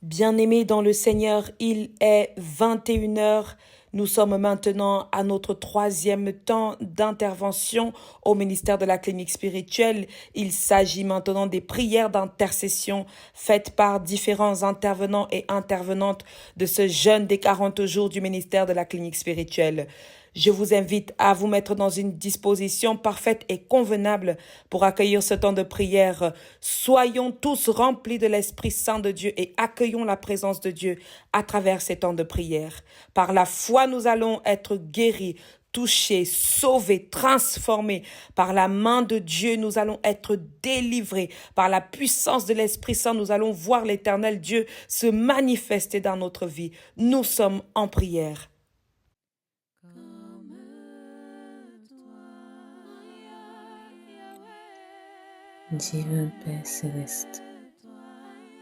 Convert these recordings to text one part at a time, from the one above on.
Bien-aimés dans le Seigneur, il est 21 heures. Nous sommes maintenant à notre troisième temps d'intervention au ministère de la clinique spirituelle. Il s'agit maintenant des prières d'intercession faites par différents intervenants et intervenantes de ce jeûne des 40 jours du ministère de la clinique spirituelle. Je vous invite à vous mettre dans une disposition parfaite et convenable pour accueillir ce temps de prière. Soyons tous remplis de l'Esprit Saint de Dieu et accueillons la présence de Dieu à travers ces temps de prière. Par la foi, nous allons être guéris, touchés, sauvés, transformés. Par la main de Dieu, nous allons être délivrés. Par la puissance de l'Esprit Saint, nous allons voir l'Éternel Dieu se manifester dans notre vie. Nous sommes en prière. Divin Père Céleste,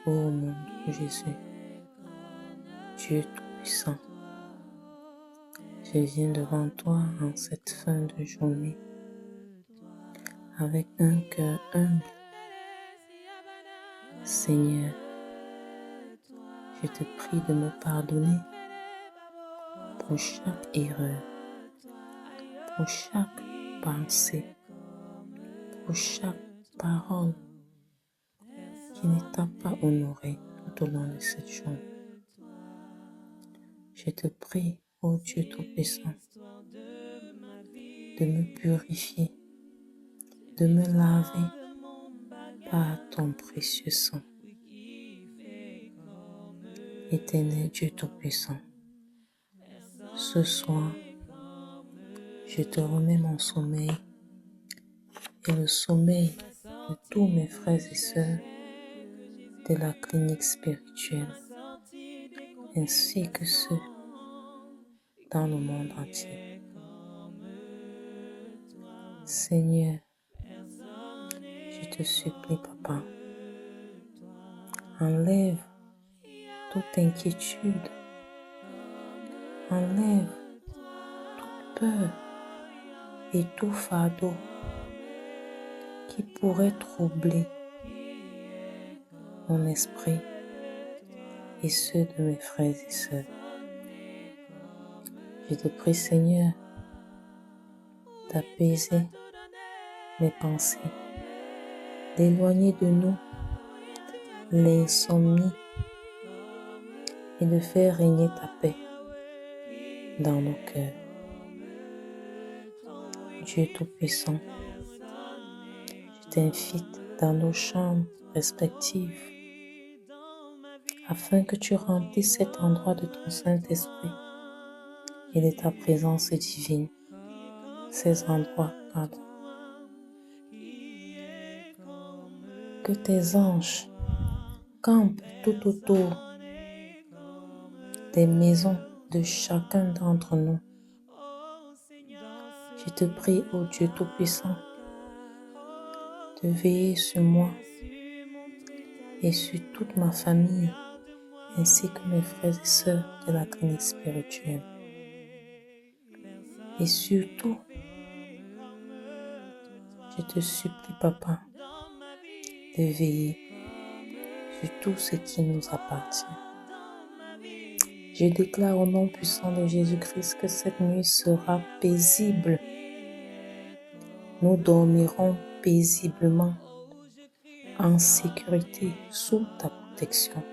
ô mon Jésus, Dieu Tout-Puissant, je viens devant toi en cette fin de journée avec un cœur humble. Seigneur, je te prie de me pardonner pour chaque erreur, pour chaque pensée, pour chaque parole qui ne t'a pas honoré tout au long de cette journée. Je te prie, ô Dieu Tout-Puissant, de me purifier, de me laver par ton précieux sang. Éternel Dieu Tout-Puissant, ce soir, je te remets mon sommeil et le sommeil de tous mes frères et sœurs de la clinique spirituelle, ainsi que ceux dans le monde entier. Seigneur, je te supplie, Papa, enlève toute inquiétude, enlève toute peur et tout fardeau qui pourrait troubler mon esprit et ceux de mes frères et sœurs. Je te prie, Seigneur, d'apaiser mes pensées, d'éloigner de nous l'insomnie et de faire régner ta paix dans nos cœurs. Dieu Tout-Puissant, je t'invite dans nos chambres respectives afin que tu remplisses cet endroit de ton Saint-Esprit et de ta présence divine. Ces endroits, pardon. Que tes anges campent tout autour des maisons de chacun d'entre nous. Je te prie, ô Dieu Tout-Puissant, de veiller sur moi et sur toute ma famille, ainsi que mes frères et sœurs de la clinique spirituelle. Et surtout, je te supplie, Papa, de veiller sur tout ce qui nous appartient. Je déclare au nom puissant de Jésus-Christ que cette nuit sera paisible. Nous dormirons paisiblement, en sécurité, sous ta protection.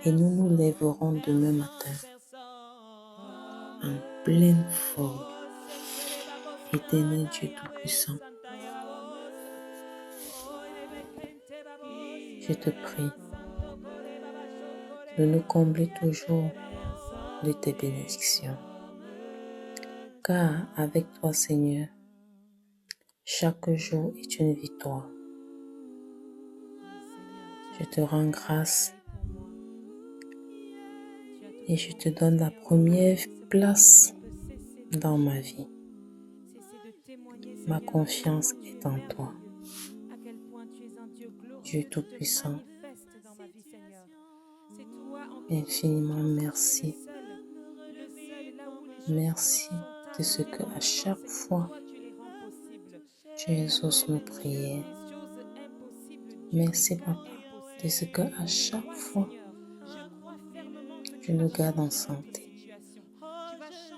Et nous nous lèverons demain matin en pleine forme. Éternel Dieu Tout-Puissant, je te prie de nous combler toujours de tes bénédictions. Car avec toi, Seigneur, chaque jour est une victoire. Je te rends grâce et je te donne la première place dans ma vie. Ma confiance est en toi. Dieu Tout-Puissant, infiniment merci. Merci de ce que à chaque fois tu exauces nos prières. Merci, Papa, de ce que à chaque fois Tu nous gardes en santé.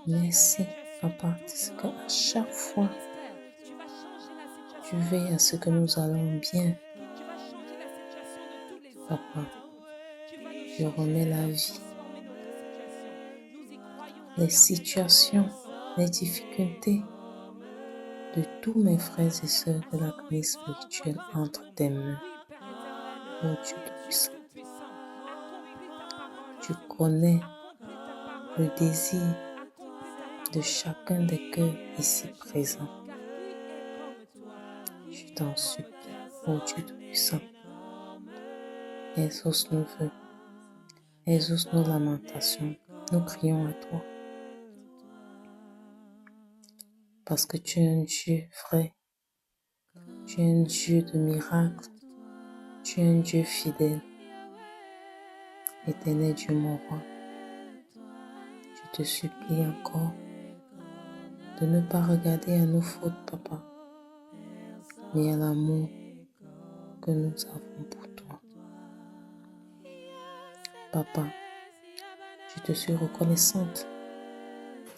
Merci, Papa, parce qu'à chaque fois, tu veilles à ce que nous allons bien. Papa, je remets la vie, les situations, les difficultés de tous mes frères et sœurs de la crise spirituelle entre tes mains. Oh Dieu Tout-Puissant, tu connais le désir de chacun des cœurs ici présents. Je t'en supplie, oh Dieu Tout-Puissant, exauce nos vœux, exauce nos lamentations, nous crions à toi. Parce que tu es un Dieu vrai, tu es un Dieu de miracles, tu es un Dieu fidèle. Éternel Dieu mon roi, je te supplie encore de ne pas regarder à nos fautes, Papa, mais à l'amour que nous avons pour toi. Papa, je te suis reconnaissante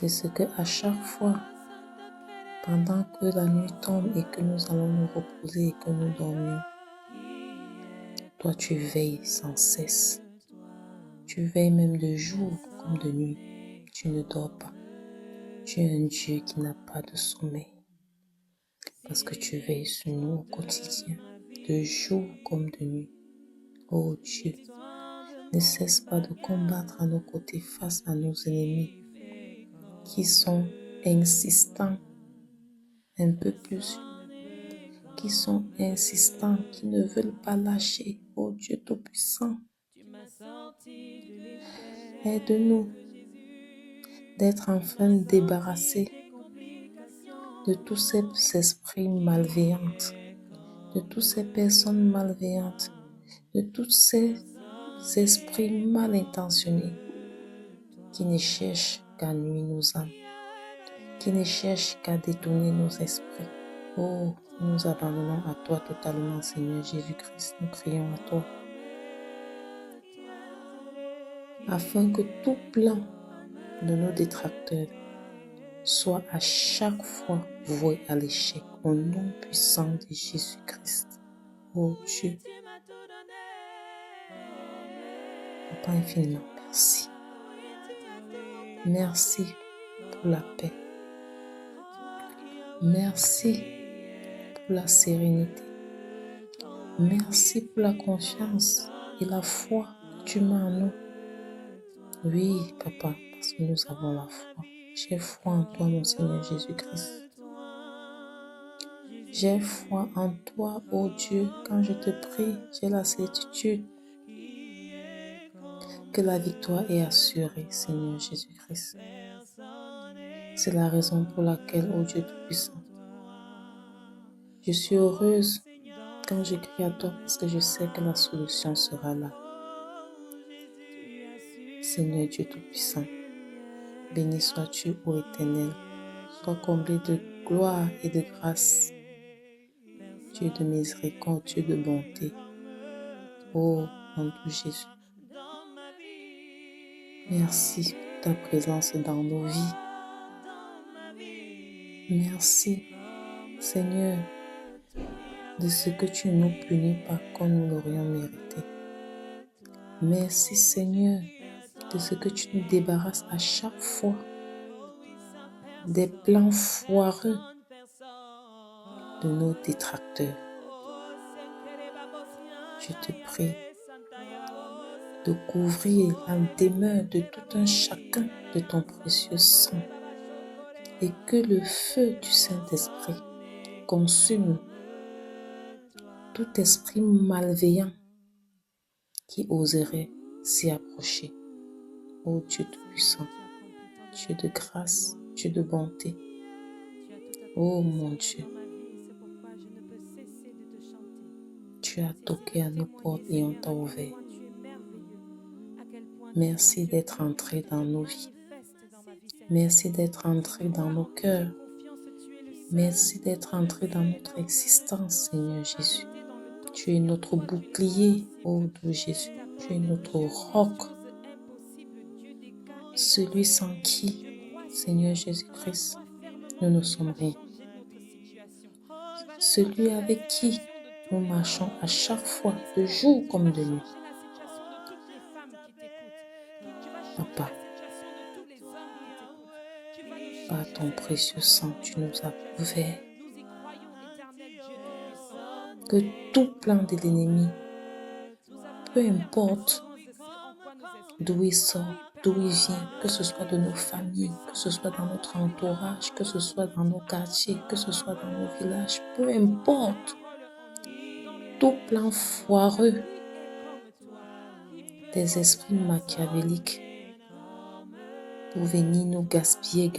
de ce que à chaque fois, pendant que la nuit tombe et que nous allons nous reposer et que nous dormions, toi tu veilles sans cesse. Tu veilles même de jour comme de nuit. Tu ne dors pas. Tu es un Dieu qui n'a pas de sommeil. Parce que tu veilles sur nous au quotidien, de jour comme de nuit. Oh Dieu, ne cesse pas de combattre à nos côtés face à nos ennemis qui sont insistants, un peu plus, qui sont insistants, qui ne veulent pas lâcher. Oh Dieu Tout-Puissant, aide-nous d'être enfin débarrassés de tous ces esprits malveillants, de toutes ces personnes malveillantes, de tous ces esprits mal intentionnés qui ne cherchent qu'à nuire nos âmes, qui ne cherchent qu'à détourner nos esprits. Oh, nous nous abandonnons à toi totalement, Seigneur Jésus-Christ. Nous crions à toi, afin que tout plan de nos détracteurs soit à chaque fois voué à l'échec, au nom puissant de Jésus-Christ. Oh Dieu, Papa infiniment, merci. Merci pour la paix. Merci pour la sérénité. Merci pour la confiance et la foi que tu mets en nous. Oui, Papa, parce que nous avons la foi. J'ai foi en toi, mon Seigneur Jésus-Christ. J'ai foi en toi, ô Dieu. Quand je te prie, j'ai la certitude que la victoire est assurée, Seigneur Jésus-Christ. C'est la raison pour laquelle, ô Dieu Tout-Puissant, je suis heureuse quand je crie à toi parce que je sais que la solution sera là. Seigneur Dieu Tout-Puissant, béni sois-tu, ô Éternel. Sois comblé de gloire et de grâce. Dieu de miséricorde, Dieu de bonté. Oh, mon doux Jésus. Merci pour ta présence dans nos vies. Merci, Seigneur, de ce que tu ne nous punis pas comme nous l'aurions mérité. Merci, Seigneur, de ce que tu nous débarrasses à chaque fois des plans foireux de nos détracteurs. Je te prie de couvrir la demeure de tout un chacun de ton précieux sang et que le feu du Saint-Esprit consume tout esprit malveillant qui oserait s'y approcher. Ô Dieu Tout-Puissant, Dieu de grâce, Dieu de bonté. Oh mon Dieu, tu as toqué à nos portes et on t'a ouvert. Merci d'être entré dans nos vies. Merci d'être entré dans nos cœurs. Merci d'être entré dans notre existence, Seigneur Jésus. Tu es notre bouclier, ô doux Jésus. Tu es notre roc. celui sans qui, Seigneur Jésus-Christ, nous ne sommes rien. Celui avec qui nous marchons à chaque fois, de jour comme de nuit. Papa, par ton précieux sang, tu nous as couverts. Que tout plan de l'ennemi, peu importe d'où il sort, d'où il vient, que ce soit de nos familles, que ce soit dans notre entourage, que ce soit dans nos quartiers, que ce soit dans nos villages, peu importe, tout plan foireux des esprits machiavéliques pour venir nous gaspiller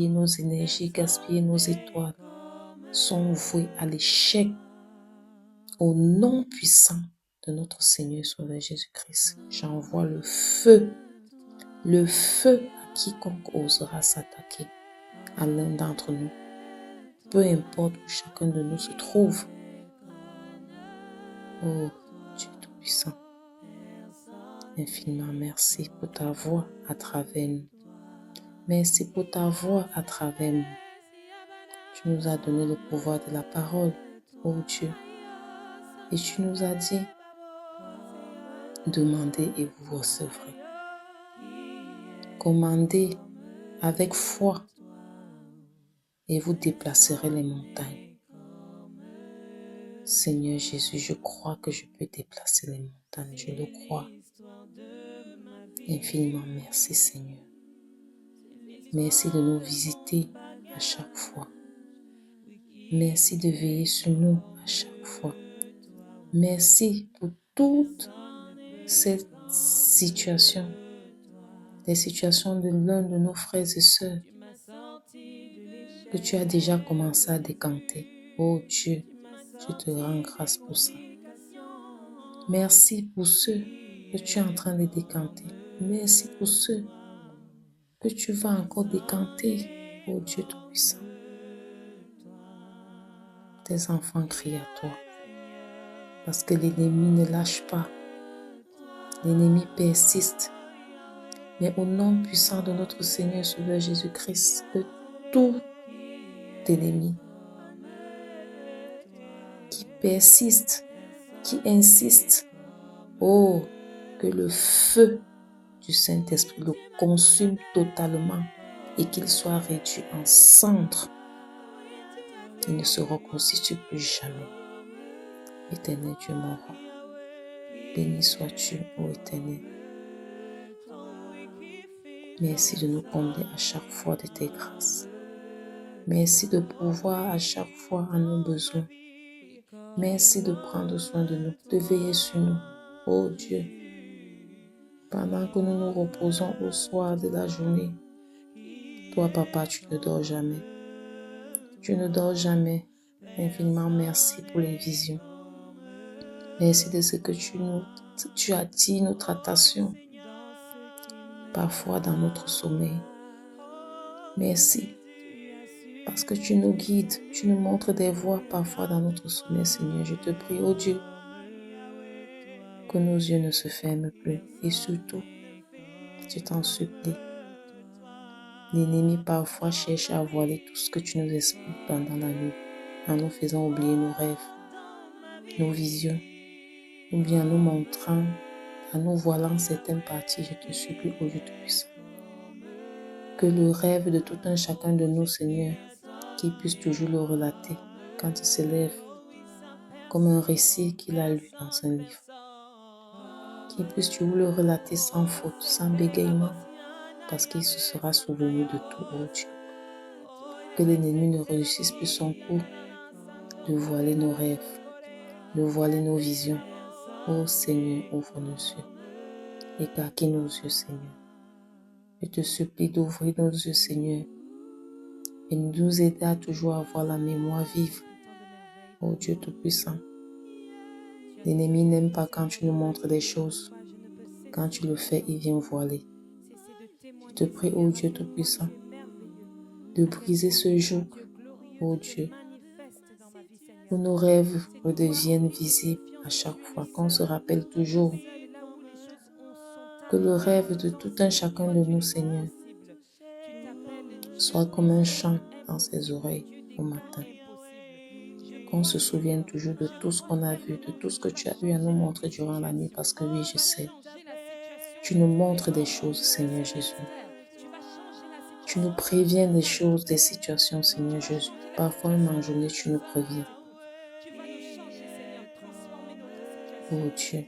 nos énergies, gaspiller nos étoiles, sont voués à l'échec au nom puissant de notre Seigneur Sauveur Jésus-Christ. J'envoie le feu à quiconque osera s'attaquer à l'un d'entre nous, peu importe où chacun de nous se trouve. Oh Dieu Tout-Puissant, infiniment merci pour ta voix à travers nous. Merci pour ta voix à travers nous. Tu nous as donné le pouvoir de la parole, oh Dieu. Et tu nous as dit, demandez et vous recevrez. Commandez avec foi et vous déplacerez les montagnes. Seigneur Jésus, je crois que je peux déplacer les montagnes, je le crois. Infiniment merci Seigneur. Merci de nous visiter à chaque fois. Merci de veiller sur nous à chaque fois. Merci pour toute cette situation, les situations de l'un de nos frères et sœurs que tu as déjà commencé à décanter. Oh Dieu, je te rends grâce pour ça. Merci pour ceux que tu es en train de décanter. Merci pour ceux que tu vas encore décanter, oh Dieu Tout-Puissant. Tes enfants crient à toi parce que l'ennemi ne lâche pas. L'ennemi persiste. Mais au nom puissant de notre Seigneur Sauveur Jésus-Christ, que tout ennemi qui persiste, qui insiste, oh, que le feu du Saint-Esprit le consume totalement et qu'il soit réduit en cendres. Il ne se reconstitue plus jamais. Éternel Dieu mon roi, béni sois-tu, ô Éternel. Merci de nous combler à chaque fois de tes grâces. Merci de pourvoir à chaque fois à nos besoins. Merci de prendre soin de nous, de veiller sur nous, ô Dieu. Pendant que nous nous reposons au soir de la journée, toi, Papa, tu ne dors jamais. Tu ne dors jamais. Infiniment merci pour les visions. Merci de ce que tu attires notre attention, parfois dans notre sommeil. Merci, parce que tu nous guides, tu nous montres des voies parfois dans notre sommeil, Seigneur. Je te prie, oh Dieu, que nos yeux ne se ferment plus. Et surtout, je t'en supplie, l'ennemi parfois cherche à voiler tout ce que tu nous expliques pendant la nuit, en nous faisant oublier nos rêves, nos visions, ou bien en nous montrant, en nous voilant certaines parties. Je te supplie, ô Dieu Tout-Puissant, que le rêve de tout un chacun de nous, Seigneur, qu'il puisse toujours le relater quand il se lève, comme un récit qu'il a lu dans un livre. Qu'il puisse toujours le relater sans faute, sans bégaiement, parce qu'il se sera souvenu de tout, ô Dieu. Que l'ennemi ne réussisse plus son coup de voiler nos rêves, de voiler nos visions. Ô Seigneur, ouvre nos yeux. Écarquille nos yeux, Seigneur. Je te supplie d'ouvrir nos yeux, Seigneur, et de nous aider à toujours avoir la mémoire vive. Ô Dieu Tout-Puissant, l'ennemi n'aime pas quand tu nous montres des choses. Quand tu le fais, il vient voiler. Je te prie, ô Dieu Tout-Puissant, de briser ce joug, ô Dieu, où nos rêves redeviennent visibles à chaque fois, qu'on se rappelle toujours Que le rêve de tout un chacun de nous, Seigneur, soit comme un chant dans ses oreilles au matin. Qu'on se souvienne toujours de tout ce qu'on a vu, de tout ce que tu as eu à nous montrer durant la nuit, parce que oui, je sais, tu nous montres des choses, Seigneur Jésus. Tu nous préviens des choses, des situations, Seigneur Jésus. Parfois, même en journée, tu nous préviens. Oh Dieu.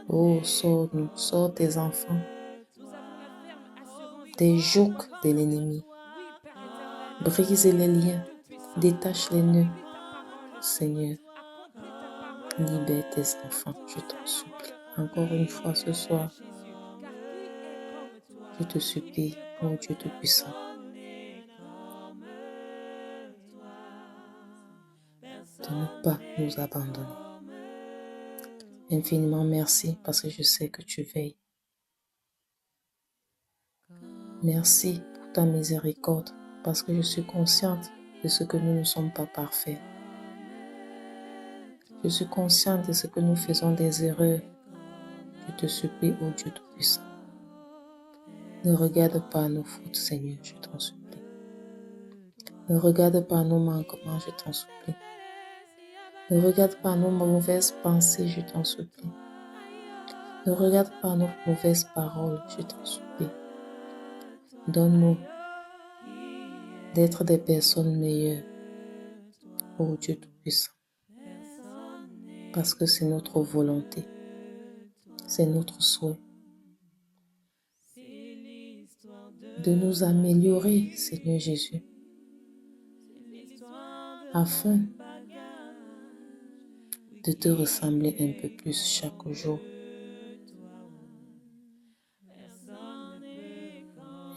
Oh, sors-nous, sors tes enfants des jougs de l'ennemi. Brise les liens, détache les nœuds. Seigneur, libère tes enfants, je t'en supplie. Encore une fois ce soir, je te supplie, oh Dieu Tout-Puissant. De ne pas nous abandonner. Infiniment merci parce que je sais que tu veilles. Merci pour ta miséricorde parce que je suis consciente de ce que nous ne sommes pas parfaits. Je suis consciente de ce que nous faisons des erreurs. Je te supplie, ô Dieu Tout-Puissant. Ne regarde pas nos fautes, Seigneur, je t'en supplie. Ne regarde pas nos manquements, je t'en supplie. Ne regarde pas nos mauvaises pensées, je t'en supplie. Ne regarde pas nos mauvaises paroles, je t'en supplie. Donne-nous d'être des personnes meilleures, ô Dieu Tout-Puissant. Parce que c'est notre volonté, c'est notre souhait de nous améliorer, Seigneur Jésus, afin de te ressembler un peu plus chaque jour.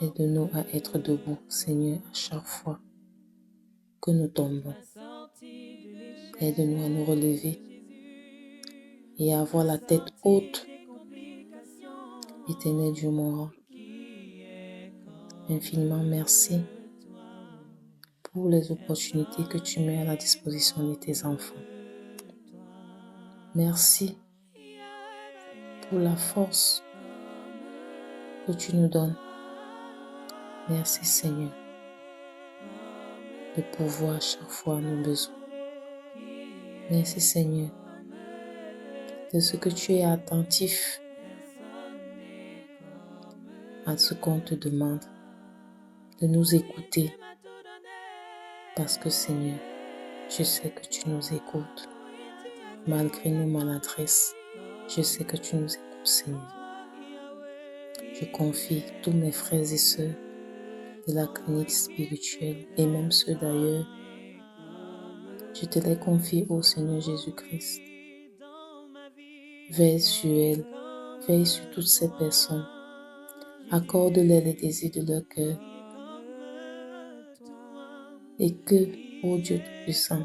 Aide-nous à être debout, Seigneur, à chaque fois que nous tombons. Aide-nous à nous relever et à avoir la tête haute. Éternel Dieu mon roi, infiniment merci pour les opportunités que tu mets à la disposition de tes enfants. Merci pour la force que tu nous donnes. Merci Seigneur de pourvoir chaque fois nos besoins. Merci Seigneur de ce que tu es attentif à ce qu'on te demande, de nous écouter. Parce que Seigneur, je sais que tu nous écoutes. Malgré nos maladresses, je sais que tu nous écoutes Seigneur. Je confie tous mes frères et sœurs de la clinique spirituelle et même ceux d'ailleurs. Je te les confie au Seigneur Jésus-Christ. Veille sur elles, veille sur toutes ces personnes. Accorde-leur les désirs de leur cœur. Et que, ô Dieu Tout-Puissant,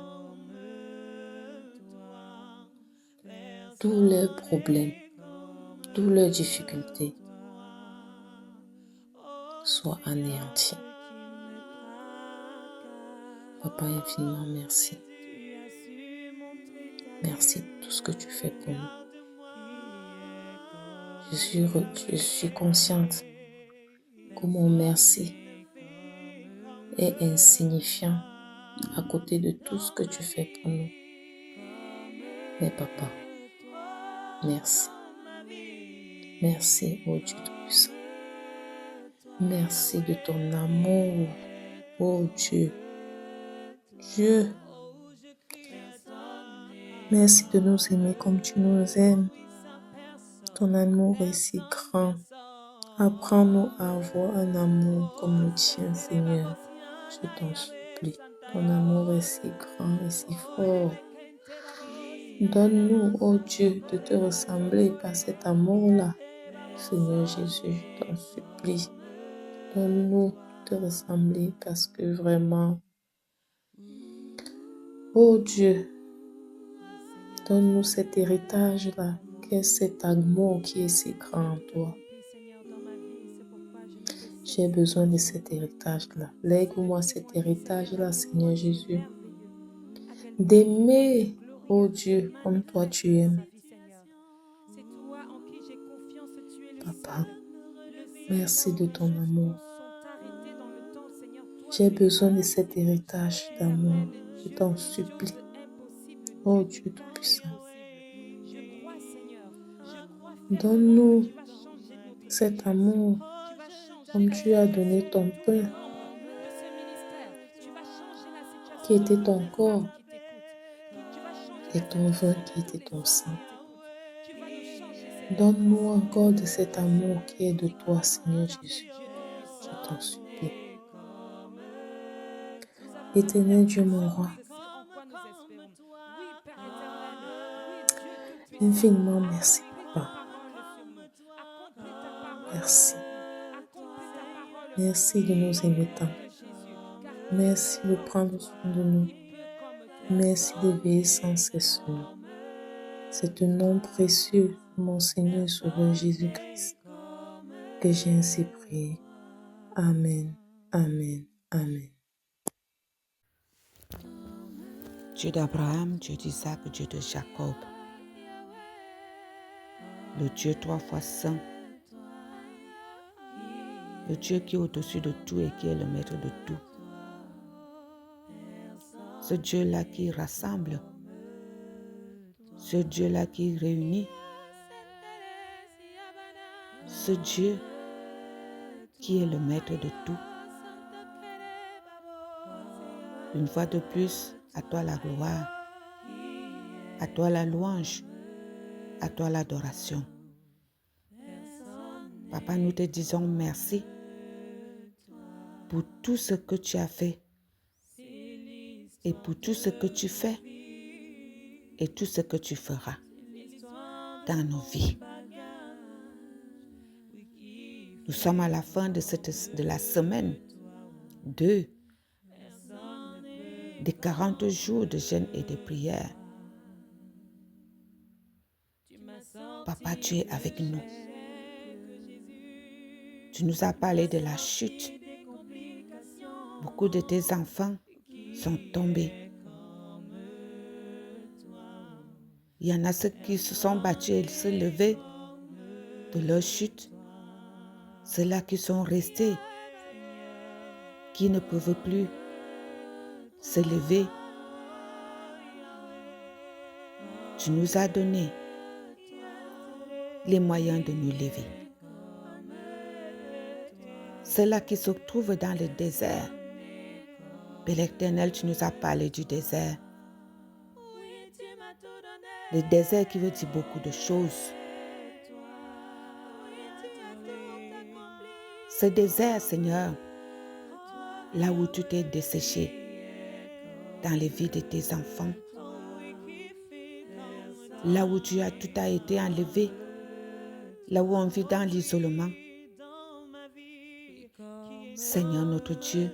tous leurs problèmes, toutes leurs difficultés soient anéantis. Papa, infiniment merci. Merci pour tout ce que tu fais pour nous. Je suis consciente que mon merci est insignifiant à côté de tout ce que tu fais pour nous. Mais papa, merci. Merci, ô Dieu Tout-Puissant. Merci de ton amour, ô Dieu. Dieu, merci de nous aimer comme tu nous aimes. Ton amour est si grand. Apprends-nous à avoir un amour comme le tien, Seigneur. Je t'en supplie. Ton amour est si grand et si fort. Donne-nous, ô Dieu, de te ressembler par cet amour-là. Seigneur Jésus, je t'en supplie. Donne-nous de te ressembler parce que vraiment, ô Dieu, donne-nous cet héritage-là, qu'est cet amour qui est si grand en toi. J'ai besoin de cet héritage-là. Lègue-moi cet héritage-là, Seigneur Jésus. D'aimer, ô Dieu, comme toi tu aimes. C'est toi en qui j'ai confiance, tu es le Papa, seul. merci de ton amour. Sont arrêtés dans le temps, Seigneur. Toi, J'ai besoin de cet héritage d'amour. Je t'en supplie. Oh Dieu Tout-Puissant, je crois, Seigneur. Je crois donne-nous tu vas changer notre cet amour tu vas changer comme tu as donné ton pain de ce ministère. Tu vas changer la situation qui était ton corps tu vas changer et ton vin qui était ton sang. tu vas nous changer, Seigneur. Donne-nous encore de cet amour qui est de toi, Seigneur Jésus. Je t'en supplie. Éternel Dieu, mon roi, infiniment merci, Papa. Merci. Merci de nous aimer tant. Merci de prendre soin de nous. Merci de veiller sans cesse sur nous. C'est un nom précieux de mon Seigneur et Sauveur Jésus-Christ que j'ai ainsi prié. Amen, amen, amen. Dieu d'Abraham, Dieu d'Isaac, Dieu de Jacob, le Dieu 3 fois saint, le Dieu qui est au-dessus de tout et qui est le maître de tout. Ce Dieu-là qui rassemble, ce Dieu-là qui réunit, ce Dieu qui est le maître de tout. Une fois de plus, à toi la gloire, à toi la louange, à toi l'adoration. Papa, nous te disons merci pour tout ce que tu as fait et pour tout ce que tu fais et tout ce que tu feras dans nos vies. Nous sommes à la fin de la semaine 2 des 40 jours de jeûne et de prière. Papa, tu es avec nous. Tu nous as parlé de la chute. Beaucoup de tes enfants sont tombés. Il y en a ceux qui se sont battus et se levaient de leur chute. Ceux-là qui sont restés, qui ne peuvent plus se lever. Tu nous as donné les moyens de nous lever. Ceux-là qui se trouvent dans le désert. Père l'Éternel, tu nous as parlé du désert. Le désert qui veut dire beaucoup de choses. Ce désert, Seigneur, là où tu t'es desséché, dans les vies de tes enfants, là où tout a été enlevé, là où on vit dans l'isolement. Seigneur notre Dieu,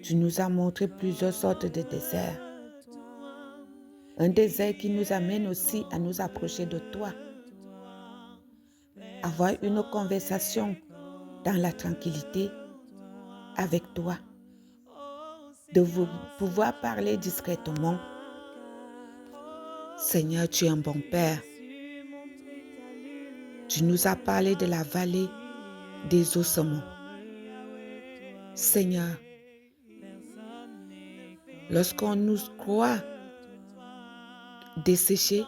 tu nous as montré plusieurs sortes de déserts. Un désert qui nous amène aussi à nous approcher de toi. Avoir une conversation dans la tranquillité avec toi. De pouvoir parler discrètement. Seigneur, tu es un bon Père. Tu nous as parlé de la vallée des ossements. Seigneur, lorsqu'on nous croit desséchés,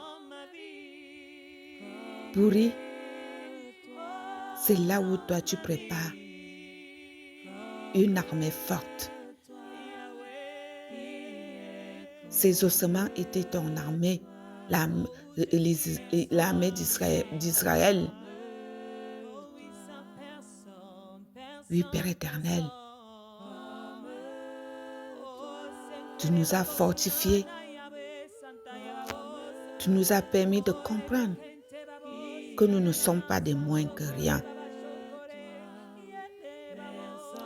pourris, c'est là où toi tu prépares une armée forte. Ces ossements étaient ton armée, l'armée d'Israël. Oui, Père éternel, tu nous as fortifiés. Tu nous as permis de comprendre que nous ne sommes pas des moins que rien.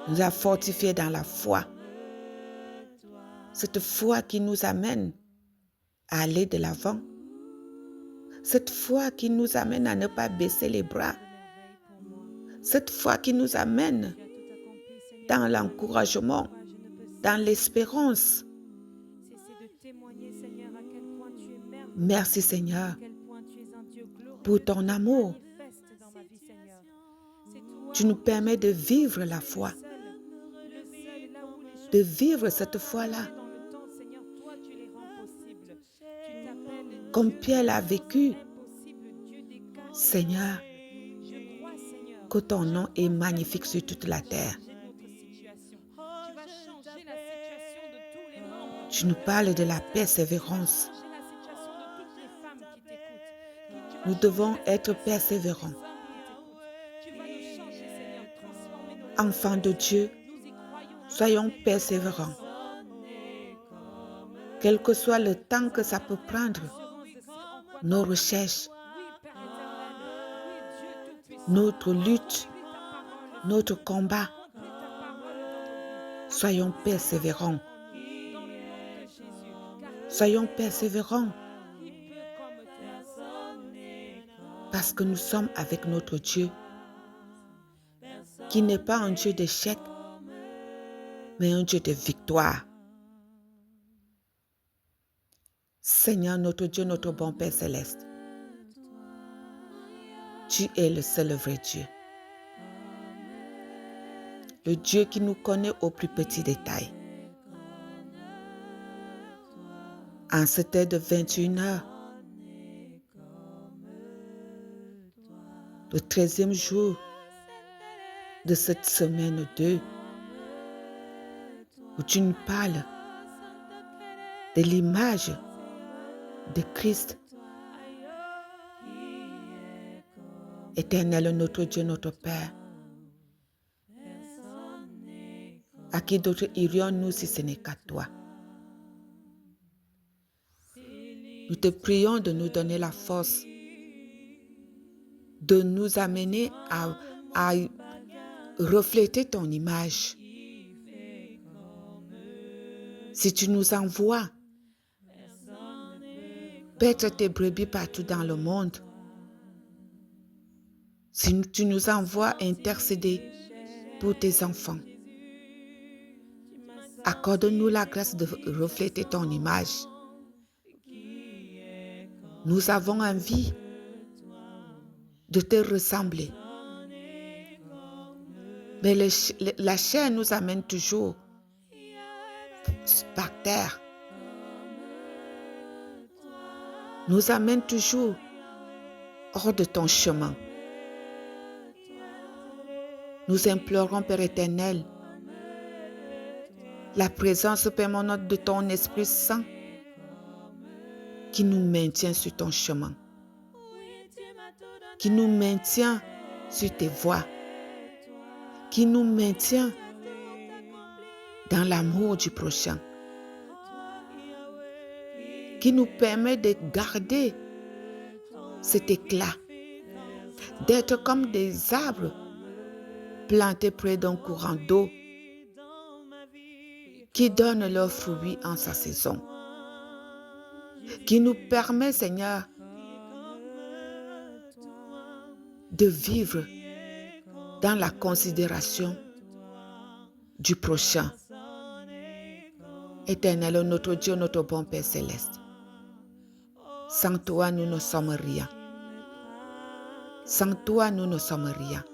Tu nous as fortifiés dans la foi. Cette foi qui nous amène à aller de l'avant. Cette foi qui nous amène à ne pas baisser les bras. Cette foi qui nous amène dans l'encouragement, dans l'espérance. Merci Seigneur À quel point tu es un Dieu glorieux, pour ton amour. manifeste dans ma vie, Seigneur. C'est toi, Tu nous oh permets de Jésus, vivre la foi, le seul, là où les choses de sont vivre cette foi-là, impossibles dans le temps, Seigneur, toi tu les rends possibles. Tu t'appelles comme Dieu Pierre des l'a choses vécu. impossibles, Dieu des cas Seigneur, impossibles. Je crois, Seigneur, que ton nom est magnifique sur toute la tu vas terre. changer notre situation. Tu vas changer la situation de tous les membres. Tu nous parles de la persévérance. Changer la situation de toutes les femmes qui t'écoutent. Tu vas Nous changer devons la être situation persévérants. des hommes qui t'écoutent. Tu vas nous changer, Seigneur, transformer nos vies. Enfants de Dieu, Nous y croyons. soyons persévérants. Quel que soit le temps que ça peut prendre, nos recherches, Oui, Père éternel. Oui, Dieu tout-puissant. notre lutte, Accomplis ta parole. notre combat, Accomplis ta parole dans nos vies. soyons persévérants. Dans le nom de Jésus. Car Soyons persévérants qui peut comme toi? parce que nous sommes avec notre Dieu, qui n'est pas un Dieu d'échec, mais un Dieu de victoire. Seigneur, notre Dieu, notre bon Père céleste, tu es le seul vrai Dieu. Le Dieu qui nous connaît au plus petit détail. En cette heure de 21h, le 13e jour de cette semaine 2, où tu nous parles de l'image de Christ. Éternel, notre Dieu, notre Père, à qui d'autre irions-nous si ce n'est qu'à toi? Nous te prions de nous donner la force, de nous amener à refléter ton image. Si tu nous envoies paître tes brebis partout dans le monde, si tu nous envoies intercéder pour tes enfants, accorde-nous la grâce de refléter ton image. Nous avons envie de te ressembler. Mais la chair nous amène toujours par terre. Nous amène toujours hors de ton chemin. Nous implorons, Père éternel, la présence permanente de ton Esprit Saint qui nous maintient sur ton chemin, qui nous maintient sur tes voies, qui nous maintient dans l'amour du prochain, qui nous permet de garder cet éclat, d'être comme des arbres plantés près d'un courant d'eau qui donnent leurs fruits en sa saison, qui nous permet, Seigneur, de vivre dans la considération du prochain. Éternel, notre Dieu, notre bon Père céleste, sans toi, nous ne sommes rien. Sans toi, nous ne sommes rien.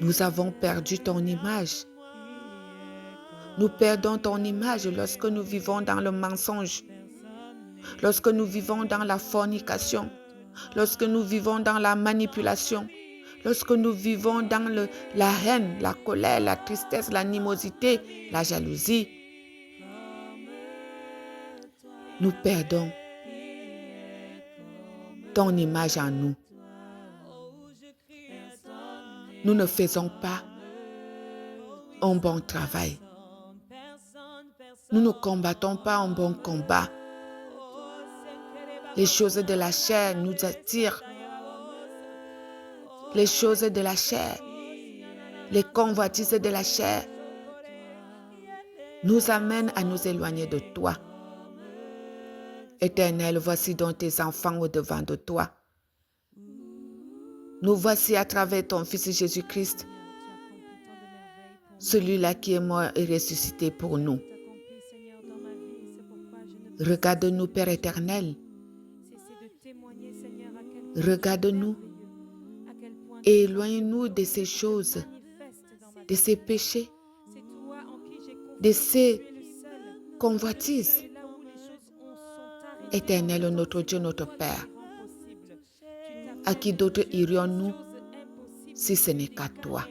Nous avons perdu ton image. Nous perdons ton image lorsque nous vivons dans le mensonge, lorsque nous vivons dans la fornication, lorsque nous vivons dans la manipulation, lorsque nous vivons dans la haine, la colère, la tristesse, l'animosité, la jalousie. Nous perdons ton image en nous. Nous ne faisons pas un bon travail. Nous ne combattons pas un bon combat. Les choses de la chair nous attirent. Les choses de la chair, les convoitises de la chair nous amènent à nous éloigner de toi. Éternel, voici donc tes enfants au-devant de toi. Nous voici à travers ton Fils Jésus-Christ, celui-là qui est mort et ressuscité pour nous. Regarde-nous, Père éternel. Regarde-nous et éloigne-nous de ces choses, de ces péchés, de ces convoitises. Éternel, notre Dieu, notre Père, à qui d'autre irions-nous si ce n'est qu'à toi?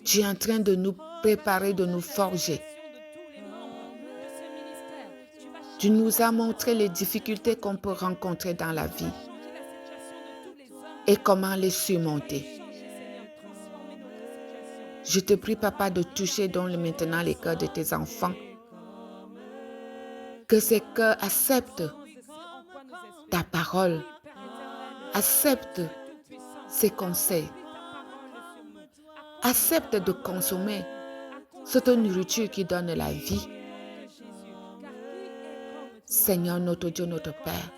Tu es en train de nous préparer, de nous forger. Tu nous as montré les difficultés qu'on peut rencontrer dans la vie et comment les surmonter. Je te prie, Papa, de toucher donc maintenant les cœurs de tes enfants. Que ces cœurs acceptent ta parole, acceptent ces conseils, acceptent de consommer cette nourriture qui donne la vie. Seigneur, notre Dieu, notre Père,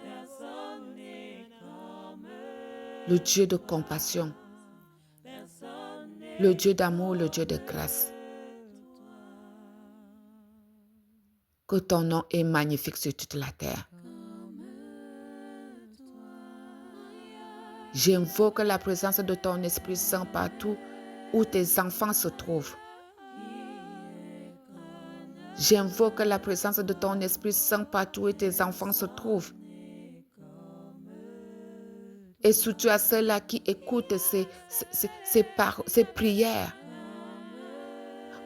le Dieu de compassion, le Dieu d'amour, le Dieu de grâce. Que ton nom est magnifique sur toute la terre. J'invoque la présence de ton Esprit Saint partout où tes enfants se trouvent. J'invoque la présence de ton Esprit Saint partout où tes enfants se trouvent. Et surtout à ceux-là qui écoutent ces prières.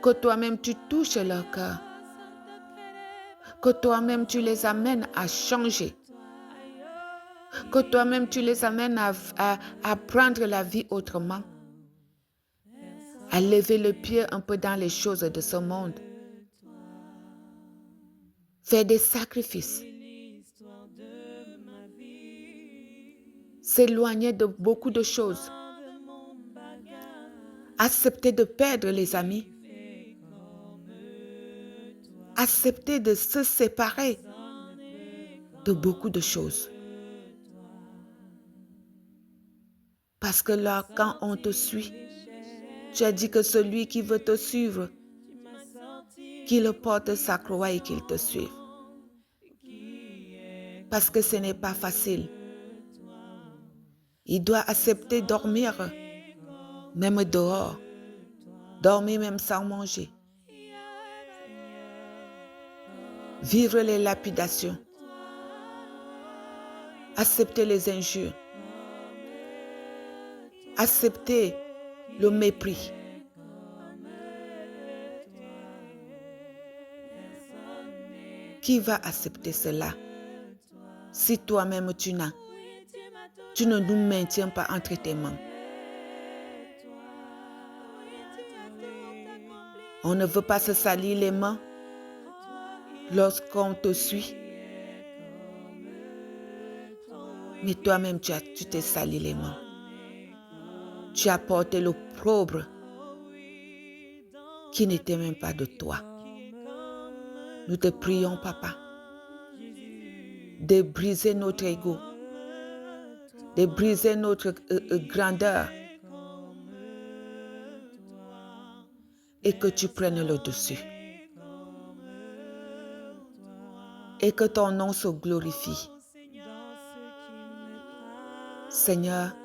Que toi-même tu touches leur cœur. Que toi-même tu les amènes à changer. Que toi-même tu les amènes à prendre la vie autrement. À lever le pied un peu dans les choses de ce monde. Faire des sacrifices. S'éloigner de beaucoup de choses. Accepter de perdre les amis. Accepter de se séparer de beaucoup de choses. Parce que là, quand on te suit, tu as dit que celui qui veut te suivre, qu'il porte sa croix et qu'il te suive. Parce que ce n'est pas facile. Il doit accepter dormir, même dehors, dormir même sans manger. Vivre les lapidations, accepter les injures, accepter le mépris. Qui va accepter cela si toi-même tu ne nous maintiens pas entre tes mains? On ne veut pas se salir les mains lorsqu'on te suit. Mais toi-même, tu t'es sali les mains. Tu as porté l'opprobre qui n'était même pas de toi. Nous te prions, Papa, de briser notre ego, de briser notre grandeur et que tu prennes le dessus. Et que ton nom se glorifie. Seigneur,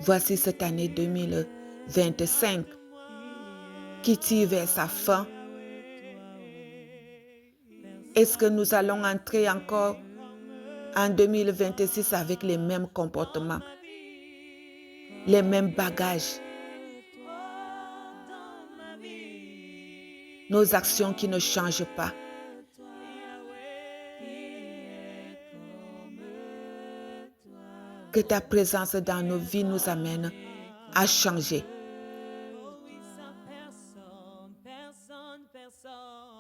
voici cette année 2025 qui tire vers sa fin. Est-ce que nous allons entrer encore en 2026 avec les mêmes comportements, les mêmes bagages, nos actions qui ne changent pas? Que ta présence dans nos vies nous amène à changer.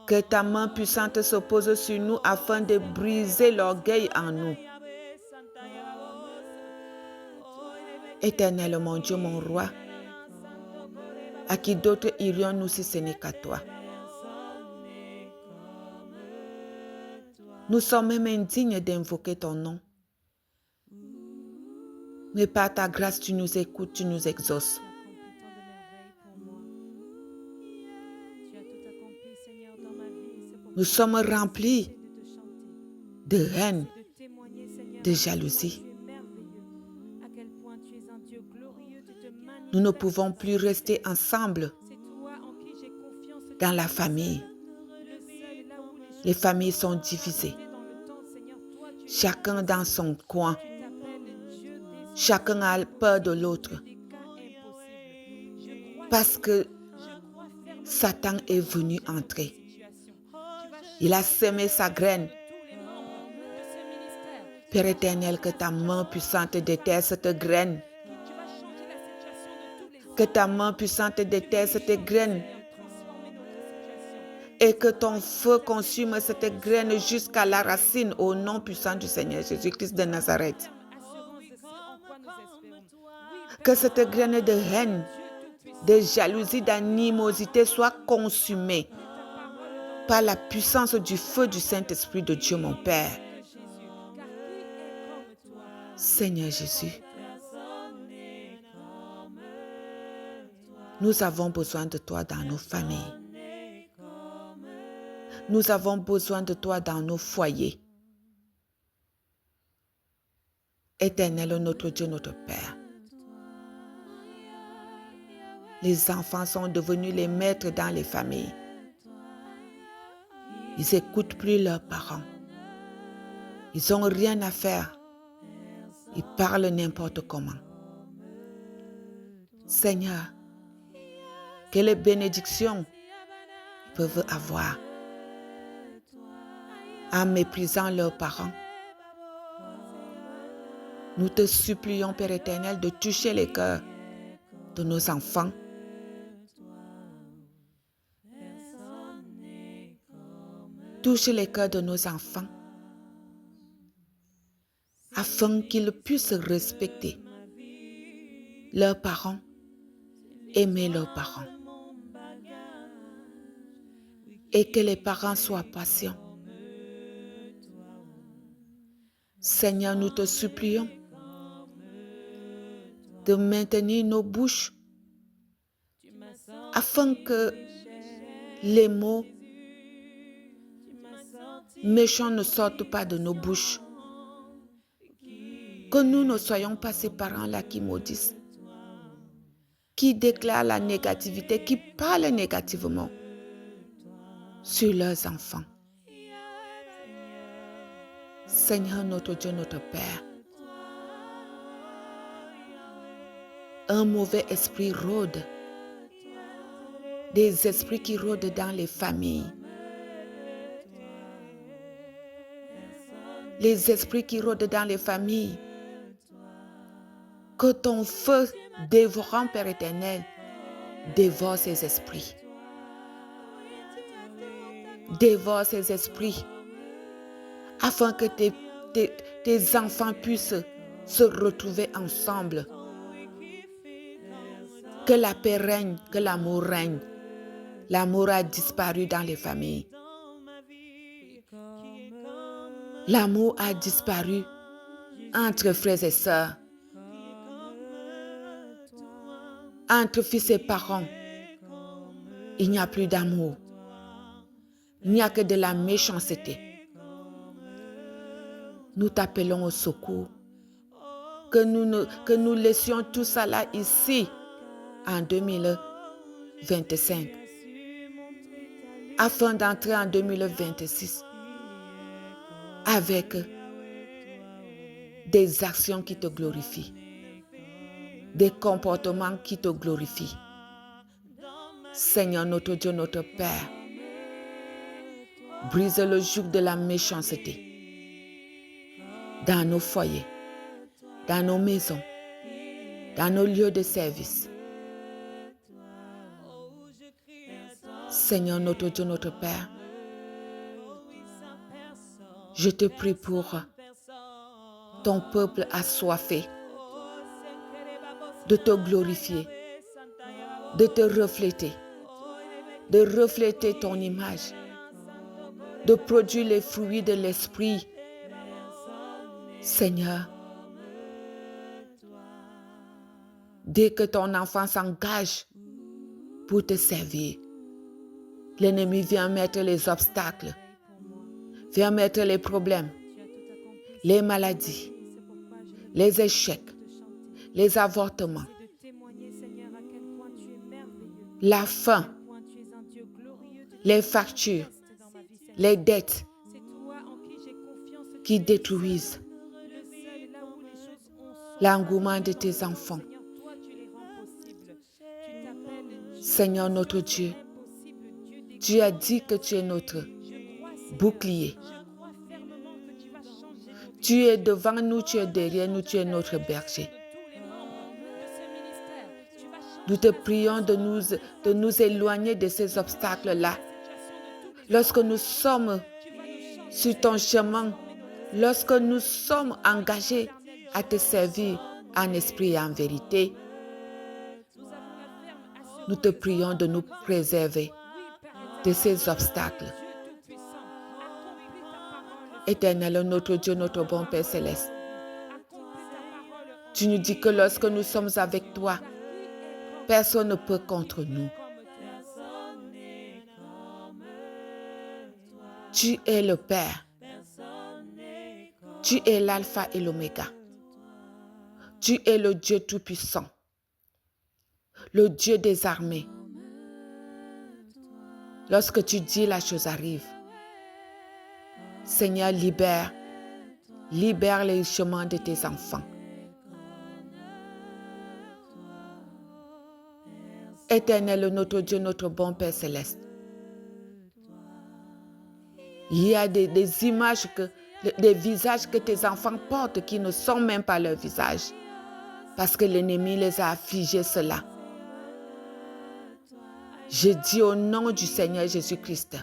Que ta main puissante se pose sur nous afin de briser l'orgueil en nous. Éternel, mon Dieu, mon roi, à qui d'autres irions-nous si ce n'est qu'à toi? Nous sommes même indignes d'invoquer ton nom. Mais par ta grâce, tu nous écoutes, tu nous exauces. Nous sommes remplis de haine, de jalousie. Nous ne pouvons plus rester ensemble dans la famille. Les familles sont divisées. Chacun dans son coin. Chacun a peur de l'autre. Parce que Satan est venu entrer. Il a semé sa graine. Père éternel, que ta main puissante déterre cette graine. Que ta main puissante déterre cette graine. Et que ton feu consume cette graine jusqu'à la racine au nom puissant du Seigneur Jésus-Christ de Nazareth. Que cette graine de haine, de jalousie, d'animosité soit consumée par la puissance du feu du Saint-Esprit de Dieu, mon Père. Seigneur Jésus, nous avons besoin de toi dans nos familles. Nous avons besoin de toi dans nos foyers. Éternel, notre Dieu, notre Père. Les enfants sont devenus les maîtres dans les familles. Ils n'écoutent plus leurs parents. Ils n'ont rien à faire. Ils parlent n'importe comment. Seigneur, quelle bénédiction ils peuvent avoir en méprisant leurs parents. Nous te supplions, Père éternel, de toucher les cœurs de nos enfants. Touche les cœurs de nos enfants afin qu'ils puissent respecter leurs parents, aimer leurs parents et que les parents soient patients. Seigneur, nous te supplions de maintenir nos bouches afin que les mots méchants ne sortent pas de nos bouches. Que nous ne soyons pas ces parents-là qui maudissent, qui déclarent la négativité, qui parlent négativement sur leurs enfants. Seigneur, notre Dieu, notre Père, un mauvais esprit rôde, des esprits qui rôdent dans les familles, les esprits qui rôdent dans les familles, que ton feu dévorant, Père éternel, dévore ces esprits. Dévore ces esprits, afin que tes enfants puissent se retrouver ensemble. Que la paix règne, que l'amour règne. L'amour a disparu dans les familles. L'amour a disparu entre frères et sœurs, entre fils et parents. Il n'y a plus d'amour. Il n'y a que de la méchanceté. Nous t'appelons au secours. Que nous laissions tout ça là ici en 2025 afin d'entrer en 2026 avec des actions qui te glorifient, des comportements qui te glorifient. Seigneur, notre Dieu, notre Père, brise le joug de la méchanceté dans nos foyers, dans nos maisons, dans nos lieux de service. Seigneur, notre Dieu, notre Père, je te prie pour ton peuple assoiffé de te glorifier, de te refléter, de refléter ton image, de produire les fruits de l'esprit. Seigneur, dès que ton enfant s'engage pour te servir, l'ennemi vient mettre les obstacles. Viens mettre les problèmes, les maladies, les échecs, les avortements, la faim, les factures, les dettes qui détruisent l'engouement de tes enfants. Seigneur notre Dieu, tu as dit que tu es notre bouclier. Tu es devant nous, tu es derrière nous, tu es notre berger. Nous te prions de nous éloigner de ces obstacles-là. Lorsque nous sommes sur ton chemin, lorsque nous sommes engagés à te servir en esprit et en vérité, nous te prions de nous préserver de ces obstacles. Éternel, notre Dieu, notre bon Père céleste, tu nous dis que lorsque nous sommes avec toi, personne ne peut contre nous. Tu es le Père. Tu es l'alpha et l'oméga. Tu es le Dieu tout-puissant, le Dieu des armées. Lorsque tu dis, la chose arrive. Seigneur, libère les chemins de tes enfants. Éternel, notre Dieu, notre bon Père céleste, il y a des images, des visages que tes enfants portent qui ne sont même pas leurs visages, parce que l'ennemi les a affligés cela. Je dis au nom du Seigneur Jésus-Christ,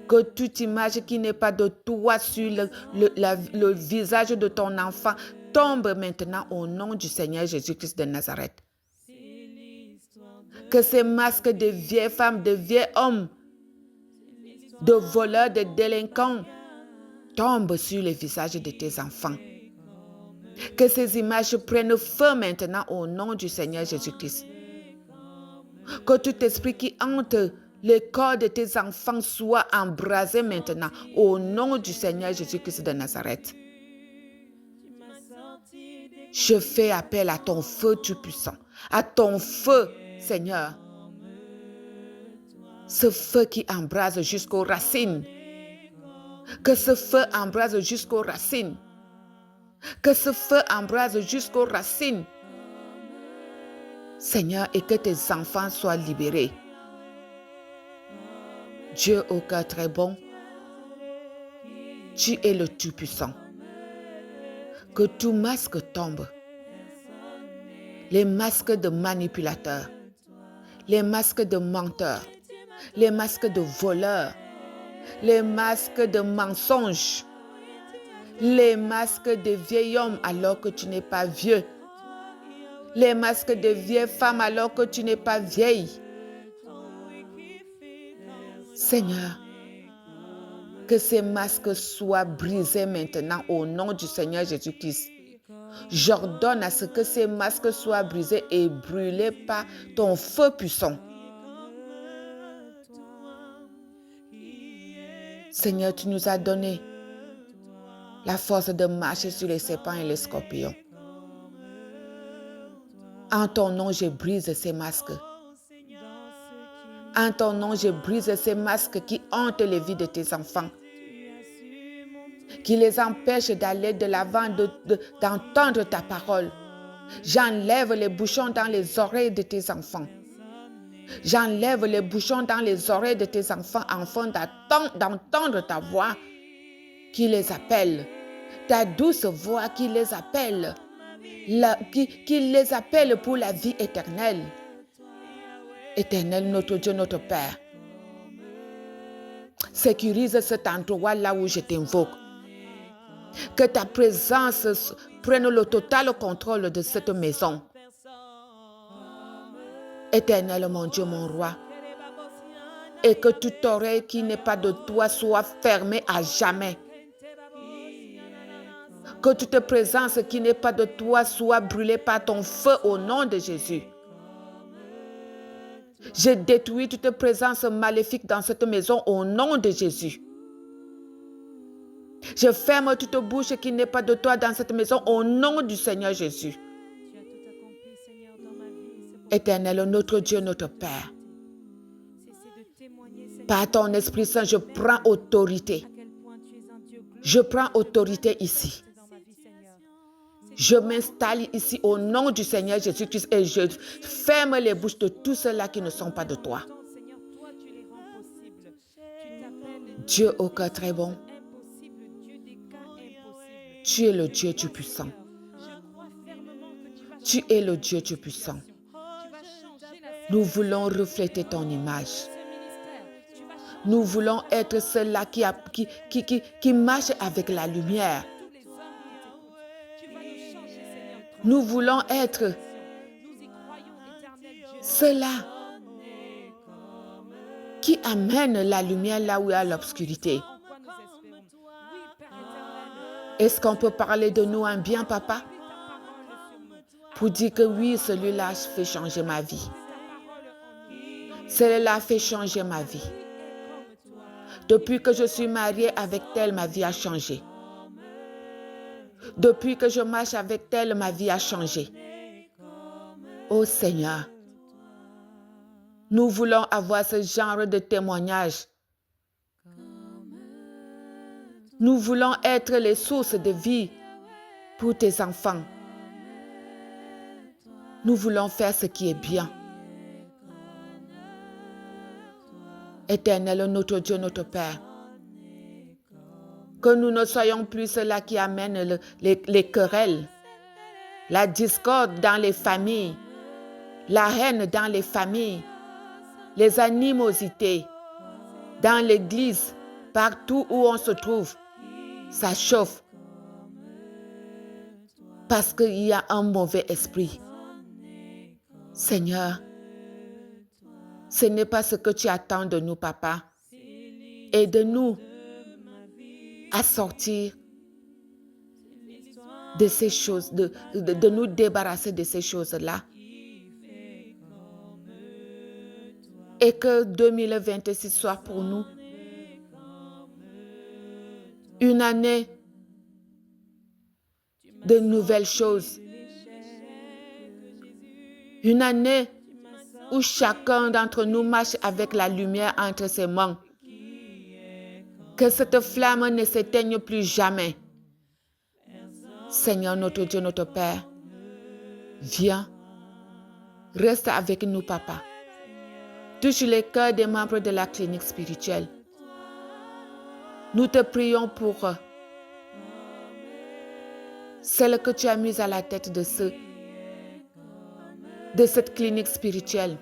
que toute image qui n'est pas de toi sur le visage de ton enfant tombe maintenant au nom du Seigneur Jésus-Christ de Nazareth. Que ces masques de vieilles femmes, de vieux hommes, de voleurs, de délinquants tombent sur les visages de tes enfants. Que ces images prennent feu maintenant au nom du Seigneur Jésus-Christ. Que tout esprit qui hante le corps de tes enfants soit embrasé maintenant au nom du Seigneur Jésus-Christ de Nazareth. Je fais appel à ton feu tout-puissant, à ton feu, Seigneur. Ce feu qui embrase jusqu'aux racines. Que ce feu embrase jusqu'aux racines. Que ce feu embrase jusqu'aux racines. Seigneur, et que tes enfants soient libérés. Dieu au cœur très bon, tu es le Tout-Puissant. Que tout masque tombe. Les masques de manipulateurs, les masques de menteurs, les masques de voleurs, les masques de mensonges, les masques de vieil homme alors que tu n'es pas vieux, les masques de vieilles femmes alors que tu n'es pas vieille. Seigneur, que ces masques soient brisés maintenant au nom du Seigneur Jésus-Christ. J'ordonne à ce que ces masques soient brisés et brûlés par ton feu puissant. Seigneur, tu nous as donné la force de marcher sur les serpents et les scorpions. En ton nom, je brise ces masques. En ton nom, je brise ces masques qui hantent les vies de tes enfants, qui les empêchent d'aller de l'avant, d'entendre ta parole. J'enlève les bouchons dans les oreilles de tes enfants. J'enlève les bouchons dans les oreilles de tes enfants afin d'entendre ta voix qui les appelle, ta douce voix qui les appelle, qui les appelle pour la vie éternelle. Éternel, notre Dieu, notre Père, sécurise cet endroit là où je t'invoque. Que ta présence prenne le total contrôle de cette maison. Éternel, mon Dieu, mon roi, et que toute oreille qui n'est pas de toi soit fermée à jamais. Que toute présence qui n'est pas de toi soit brûlée par ton feu au nom de Jésus. Je détruis toute présence maléfique dans cette maison au nom de Jésus. Je ferme toute bouche qui n'est pas de toi dans cette maison au nom du Seigneur Jésus. Éternel, notre Dieu, notre Père, par ton Esprit Saint, je prends autorité. Je prends autorité ici. Je m'installe ici au nom du Seigneur Jésus-Christ et je ferme les bouches de tous ceux-là qui ne sont pas de toi. Dieu au cœur très bon, tu es le Dieu Tout-Puissant. Tu es le Dieu Tout-Puissant. Nous voulons refléter ton image. Nous voulons être ceux-là qui marchent avec la lumière. Nous voulons être ceux-là qui amènent la lumière là où il y a l'obscurité. Est-ce qu'on peut parler de nous en bien, papa? Pour dire que oui, celui-là fait changer ma vie. Celui-là fait changer ma vie. Depuis que je suis mariée avec tel, ma vie a changé. Depuis que je marche avec tel, ma vie a changé. Oh Seigneur, nous voulons avoir ce genre de témoignage. Nous voulons être les sources de vie pour tes enfants. Nous voulons faire ce qui est bien. Éternel, notre Dieu, notre Père, que nous ne soyons plus ceux-là qui amènent les querelles, la discorde dans les familles, la haine dans les familles, les animosités dans l'église, partout où on se trouve. Ça chauffe parce qu'il y a un mauvais esprit. Seigneur, ce n'est pas ce que tu attends de nous, papa. Aide-nous à sortir de ces choses, de nous débarrasser de ces choses-là. Et que 2026 soit pour nous une année de nouvelles choses. Une année où chacun d'entre nous marche avec la lumière entre ses mains. Que cette flamme ne s'éteigne plus jamais. Seigneur, notre Dieu, notre Père, viens, reste avec nous, papa. Touche les cœurs des membres de la clinique spirituelle. Nous te prions pour celle que tu as mise à la tête de cette clinique spirituelle.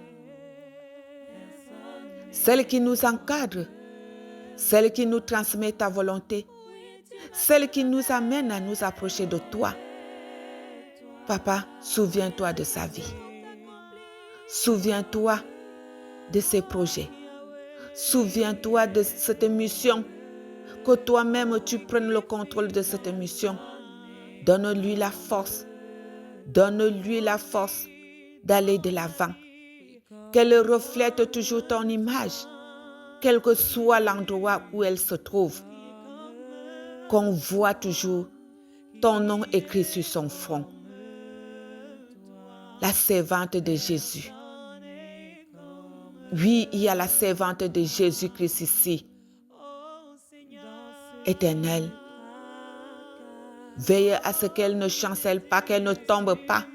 Celle qui nous encadre, celle qui nous transmet ta volonté, celle qui nous amène à nous approcher de toi. Papa, souviens-toi de sa vie. Souviens-toi de ses projets. Souviens-toi de cette mission. Que toi-même tu prennes le contrôle de cette mission. Donne-lui la force. Donne-lui la force d'aller de l'avant. Qu'elle reflète toujours ton image, quel que soit l'endroit où elle se trouve. Qu'on voit toujours ton nom écrit sur son front. La servante de Jésus. Oui, il y a la servante de Jésus-Christ ici. Éternel, veille à ce qu'elle ne chancelle pas, qu'elle ne tombe pas,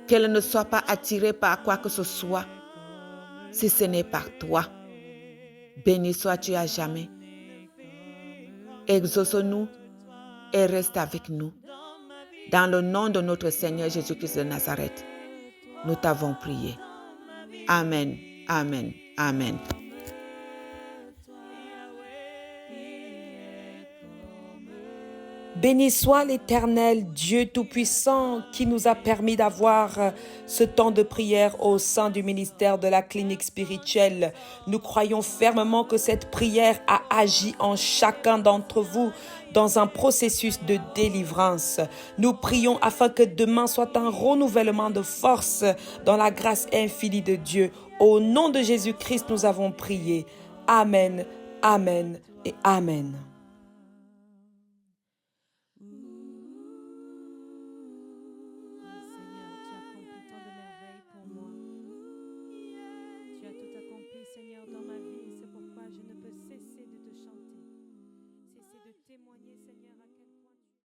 qu'elle ne soit pas attirée par quoi que ce soit, si ce n'est par toi. Béni sois-tu à jamais. Exauce-nous et reste avec nous. Dans le nom de notre Seigneur Jésus-Christ de Nazareth, nous t'avons prié. Amen, amen, amen. Béni soit l'Éternel, Dieu Tout-Puissant, qui nous a permis d'avoir ce temps de prière au sein du ministère de la clinique spirituelle. Nous croyons fermement que cette prière a agi en chacun d'entre vous dans un processus de délivrance. Nous prions afin que demain soit un renouvellement de force dans la grâce infinie de Dieu. Au nom de Jésus-Christ, nous avons prié. Amen, amen et amen.